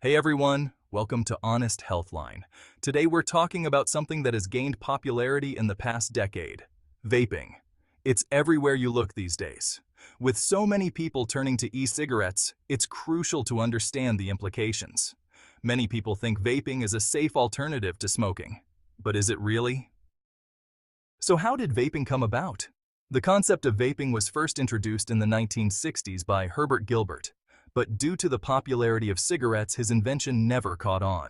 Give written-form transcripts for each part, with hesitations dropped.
Hey everyone, welcome to Honest Healthline. Today we're talking about something that has gained popularity in the past decade, vaping. It's everywhere you look these days. With so many people turning to e-cigarettes, it's crucial to understand the implications. Many people think vaping is a safe alternative to smoking. But is it really? So how did vaping come about? The concept of vaping was first introduced in the 1960s by Herbert Gilbert, but due to the popularity of cigarettes, his invention never caught on.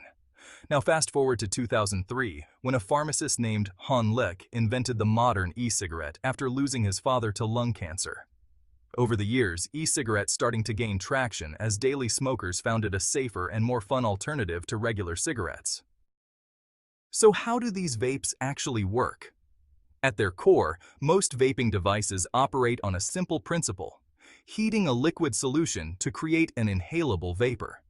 Now fast forward to 2003, when a pharmacist named Han Lick invented the modern e-cigarette after losing his father to lung cancer. Over the years, e-cigarettes starting to gain traction as daily smokers found it a safer and more fun alternative to regular cigarettes. So how do these vapes actually work? At their core, most vaping devices operate on a simple principle: heating a liquid solution to create an inhalable vapor.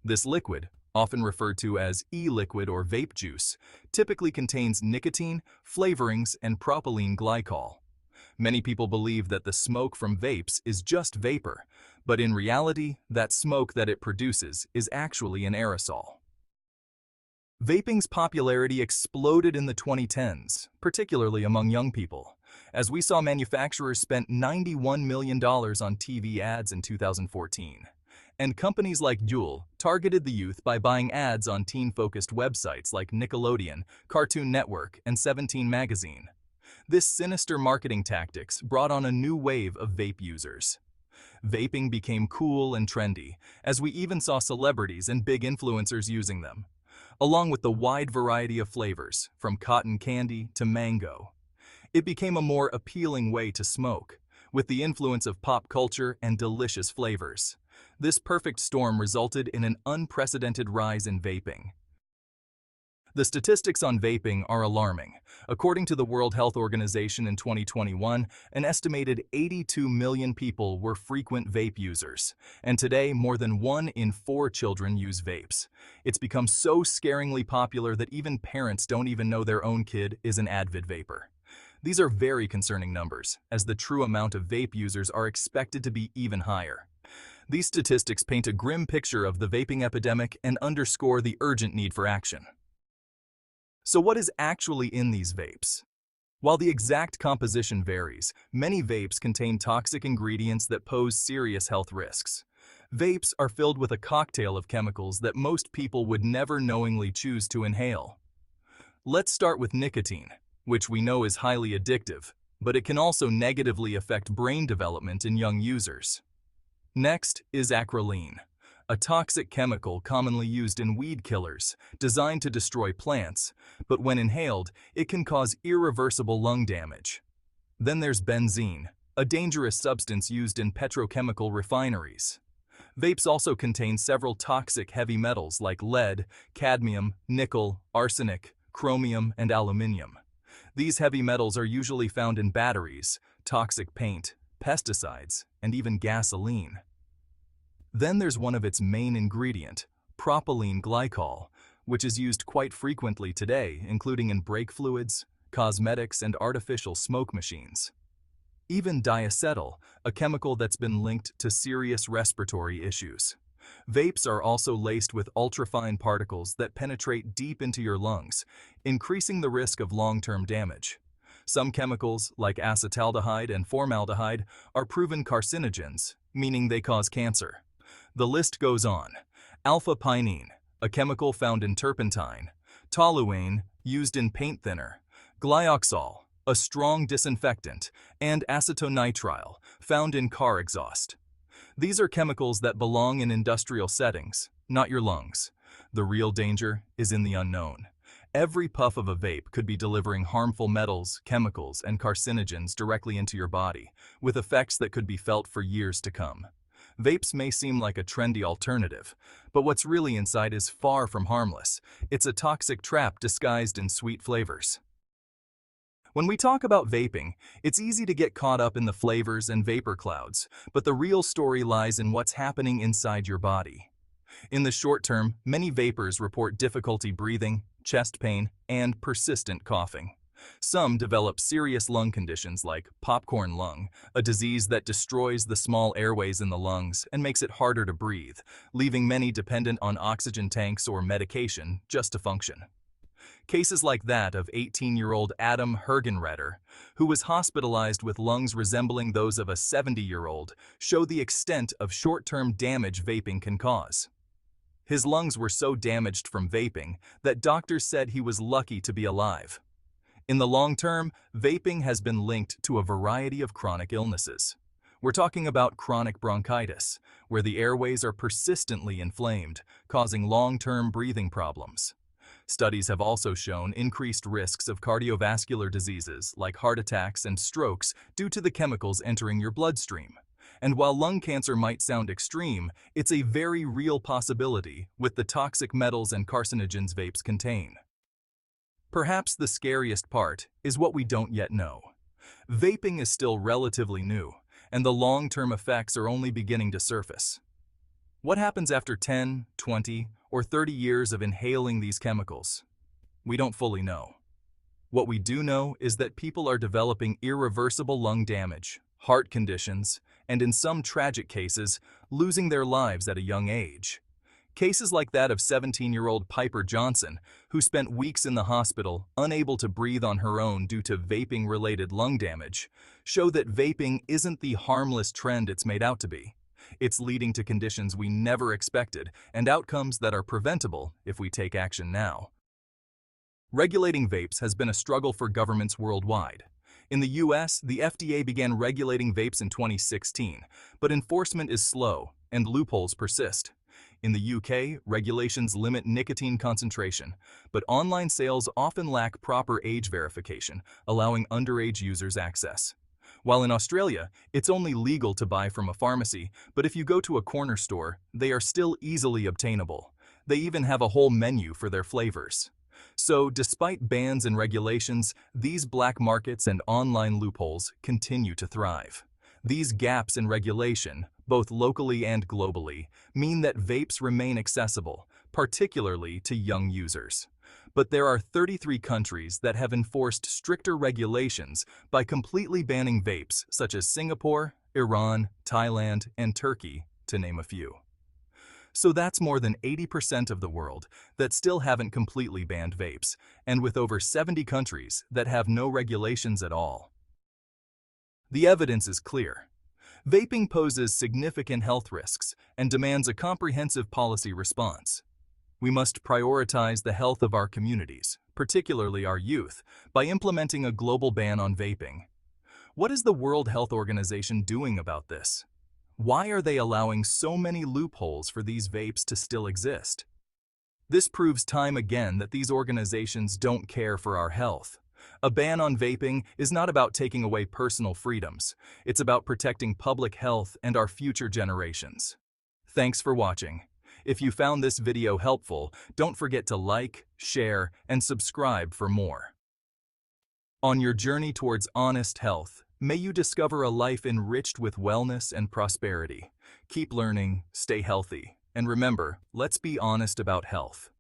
This liquid, often referred to as e-liquid or vape juice, typically contains nicotine, flavorings, and propylene glycol. Many people believe that the smoke from vapes is just vapor, but in reality, that smoke that it produces is actually an aerosol. Vaping's popularity exploded in the 2010s, particularly among young people, as we saw manufacturers spent $91 million on TV ads in 2014. And companies like Juul targeted the youth by buying ads on teen-focused websites like Nickelodeon, Cartoon Network, and 17 Magazine. This sinister marketing tactics brought on a new wave of vape users. Vaping became cool and trendy, as we even saw celebrities and big influencers using them, along with the wide variety of flavors, from cotton candy to mango. It became a more appealing way to smoke, with the influence of pop culture and delicious flavors. This perfect storm resulted in an unprecedented rise in vaping. The statistics on vaping are alarming. According to the World Health Organization in 2021, an estimated 82 million people were frequent vape users, and today more than 1 in 4 children use vapes. It's become so scaringly popular that even parents don't even know their own kid is an avid vapor. These are very concerning numbers, as the true amount of vape users are expected to be even higher. These statistics paint a grim picture of the vaping epidemic and underscore the urgent need for action. So what is actually in these vapes? While the exact composition varies, many vapes contain toxic ingredients that pose serious health risks. Vapes are filled with a cocktail of chemicals that most people would never knowingly choose to inhale. Let's start with nicotine, which we know is highly addictive, but it can also negatively affect brain development in young users. Next is acrolein, a toxic chemical commonly used in weed killers, designed to destroy plants, but when inhaled, it can cause irreversible lung damage. Then there's benzene, a dangerous substance used in petrochemical refineries. Vapes also contain several toxic heavy metals like lead, cadmium, nickel, arsenic, chromium, and aluminium. These heavy metals are usually found in batteries, toxic paint, pesticides, and even gasoline. Then there's one of its main ingredient, propylene glycol, which is used quite frequently today, including in brake fluids, cosmetics, and artificial smoke machines. Even diacetyl, a chemical that's been linked to serious respiratory issues. Vapes are also laced with ultrafine particles that penetrate deep into your lungs, increasing the risk of long-term damage. Some chemicals, like acetaldehyde and formaldehyde, are proven carcinogens, meaning they cause cancer. The list goes on. Alpha-pinene, a chemical found in turpentine, toluene, used in paint thinner, glyoxal, a strong disinfectant, and acetonitrile, found in car exhaust. These are chemicals that belong in industrial settings, not your lungs. The real danger is in the unknown. Every puff of a vape could be delivering harmful metals, chemicals, and carcinogens directly into your body, with effects that could be felt for years to come. Vapes may seem like a trendy alternative, but what's really inside is far from harmless. It's a toxic trap disguised in sweet flavors. When we talk about vaping, it's easy to get caught up in the flavors and vapor clouds, but the real story lies in what's happening inside your body. In the short term, many vapers report difficulty breathing, chest pain, and persistent coughing. Some develop serious lung conditions like popcorn lung, a disease that destroys the small airways in the lungs and makes it harder to breathe, leaving many dependent on oxygen tanks or medication just to function. Cases like that of 18-year-old Adam Hergenretter, who was hospitalized with lungs resembling those of a 70-year-old, show the extent of short-term damage vaping can cause. His lungs were so damaged from vaping that doctors said he was lucky to be alive. In the long term, vaping has been linked to a variety of chronic illnesses. We're talking about chronic bronchitis, where the airways are persistently inflamed, causing long-term breathing problems. Studies have also shown increased risks of cardiovascular diseases like heart attacks and strokes due to the chemicals entering your bloodstream. And while lung cancer might sound extreme, it's a very real possibility with the toxic metals and carcinogens vapes contain. Perhaps the scariest part is what we don't yet know. Vaping is still relatively new, and the long-term effects are only beginning to surface. What happens after 10, 20, or 30 years of inhaling these chemicals? We don't fully know. What we do know is that people are developing irreversible lung damage, heart conditions, and in some tragic cases, losing their lives at a young age. Cases like that of 17-year-old Piper Johnson, who spent weeks in the hospital unable to breathe on her own due to vaping-related lung damage, show that vaping isn't the harmless trend it's made out to be. It's leading to conditions we never expected and outcomes that are preventable if we take action now. Regulating vapes has been a struggle for governments worldwide. In the US, the FDA began regulating vapes in 2016, but enforcement is slow and loopholes persist. In the UK, regulations limit nicotine concentration, but online sales often lack proper age verification, allowing underage users access. While in Australia, it's only legal to buy from a pharmacy, but if you go to a corner store, they are still easily obtainable. They even have a whole menu for their flavors. So, despite bans and regulations, these black markets and online loopholes continue to thrive. These gaps in regulation, both locally and globally, mean that vapes remain accessible, particularly to young users. But there are 33 countries that have enforced stricter regulations by completely banning vapes, such as Singapore, Iran, Thailand, and Turkey, to name a few. So that's more than 80% of the world that still haven't completely banned vapes, and with over 70 countries that have no regulations at all. The evidence is clear. Vaping poses significant health risks and demands a comprehensive policy response. We must prioritize the health of our communities, particularly our youth, by implementing a global ban on vaping. What is the World Health Organization doing about this? Why are they allowing so many loopholes for these vapes to still exist? This proves time again that these organizations don't care for our health. A ban on vaping is not about taking away personal freedoms. It's about protecting public health and our future generations. Thanks for watching. If you found this video helpful, don't forget to like, share, and subscribe for more. On your journey towards honest health, may you discover a life enriched with wellness and prosperity. Keep learning, stay healthy, and remember, let's be honest about health.